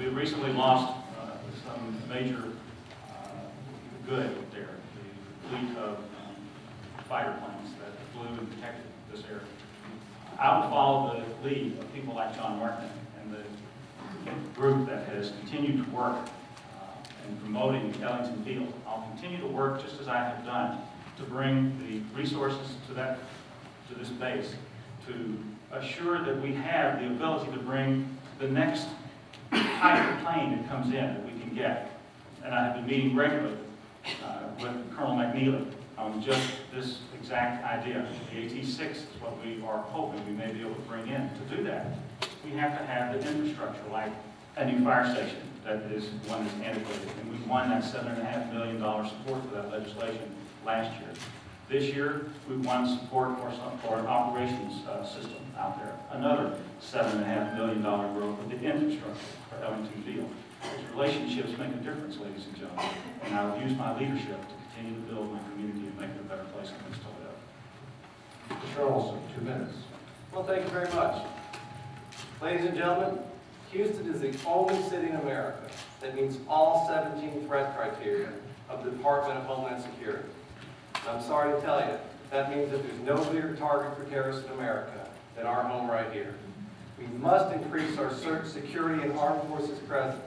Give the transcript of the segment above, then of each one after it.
We recently lost some major good there. The fleet of fighter planes that flew and protected this area. I would follow the lead of people like John Martin and the group that has continued to work in promoting Ellington Field. I'll continue to work just as I have done to bring the resources to this base, to assure that we have the ability to bring the next type of plane that comes in that we can get. And I have been meeting regularly with Colonel McNeely on just this exact idea. The AT-6 is what we are hoping we may be able to bring in. To do that, we have to have the infrastructure like a new fire station that is one that's antiquated. And we won that $7.5 million support for that legislation last year. This year, we won support for an operations system out there. Another $7.5 million growth of the infrastructure for Ellington Field. Those relationships make a difference, ladies and gentlemen. And I will use my leadership to continue to build my community and make it a better place in which to live. Mr. Olson, 2 minutes. Well, thank you very much. Ladies and gentlemen, Houston is the only city in America that meets all 17 threat criteria of the Department of Homeland Security. And I'm sorry to tell you, that means that there's no bigger target for terrorists in America than our home right here. We must increase our security and armed forces presence.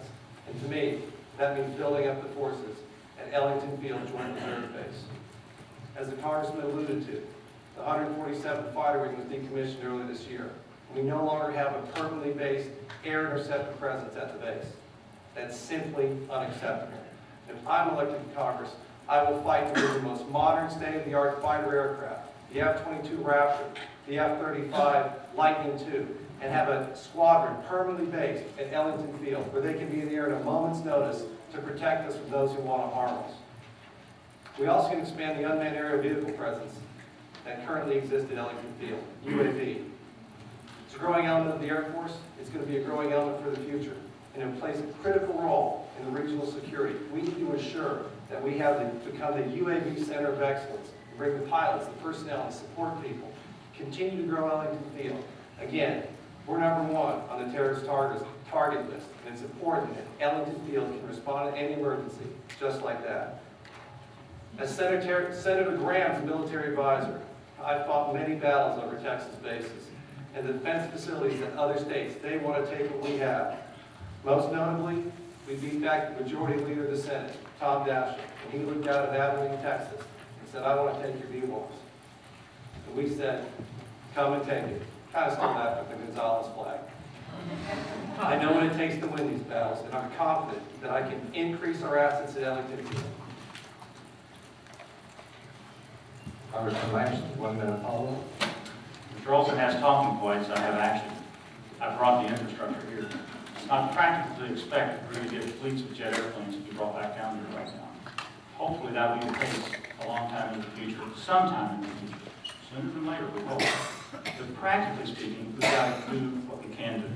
And to me, that means building up the forces at Ellington Field Joint Reserve Base. As the Congressman alluded to, the 147th Fighter Wing was decommissioned earlier this year. We no longer have a permanently based air interceptor presence at the base. That's simply unacceptable. If I'm elected to Congress, I will fight to bring the most modern, state-of-the-art fighter aircraft, the F-22 Raptor, the F-35 Lightning II, and have a squadron permanently based at Ellington Field where they can be in the air at a moment's notice to protect us from those who want to harm us. We also can expand the unmanned aerial vehicle presence that currently exists at Ellington Field, UAV. It's a growing element of the Air Force. It's going to be a growing element for the future, and it plays a critical role in the regional security. We need to ensure that we have become the UAV center of excellence, and bring the pilots, the personnel, and support people. Continue to grow Ellington Field. Again, we're #1 on the terrorist target list, and it's important that Ellington Field can respond to any emergency, just like that. As Senator Graham's military advisor, I've fought many battles over Texas bases and the defense facilities that other states, they want to take what we have. Most notably, we beat back the majority leader of the Senate, Tom Daschle, and he looked out at Abilene, Texas, and said, I want to take your B-1s. And we said, come and take it. Kind of stole that with the Gonzales flag. I know what it takes to win these battles, and I'm confident that I can increase our assets at Ellington Field. Congressman Lampson, 1 minute follow-up. Mr. Olson has talking points, I have action. I brought the infrastructure here. It's not practical to expect that we're going to get fleets of jet airplanes to be brought back down here right now. Hopefully that will be the case a long time in the future, sometime in the future. Sooner than later, we hope. But practically speaking, we've got to do what we can do.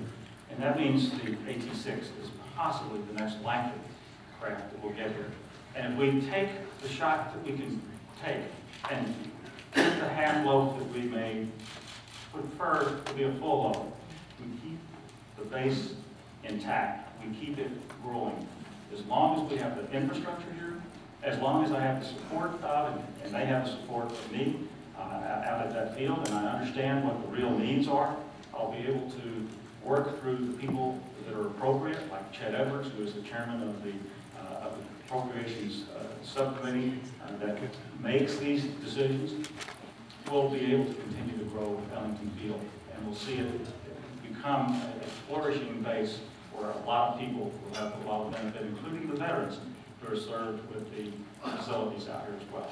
And that means the AT-6 is possibly the next likely craft that we'll get here. And if we take the shot that we can take and get the half loaf that we may prefer to be a full loaf, we keep the base intact. We keep it growing. As long as we have the infrastructure here, as long as I have the support of, and they have the support of me out at that field, and I understand what the real needs are, I'll be able to work through the people that are appropriate, like Chet Edwards, who is the chairman of the Appropriations Subcommittee that makes these decisions. We'll be able to continue to grow Ellington Field, and we'll see it become a flourishing base where a lot of people will have a lot of benefit, including the veterans who are served with the facilities out here as well.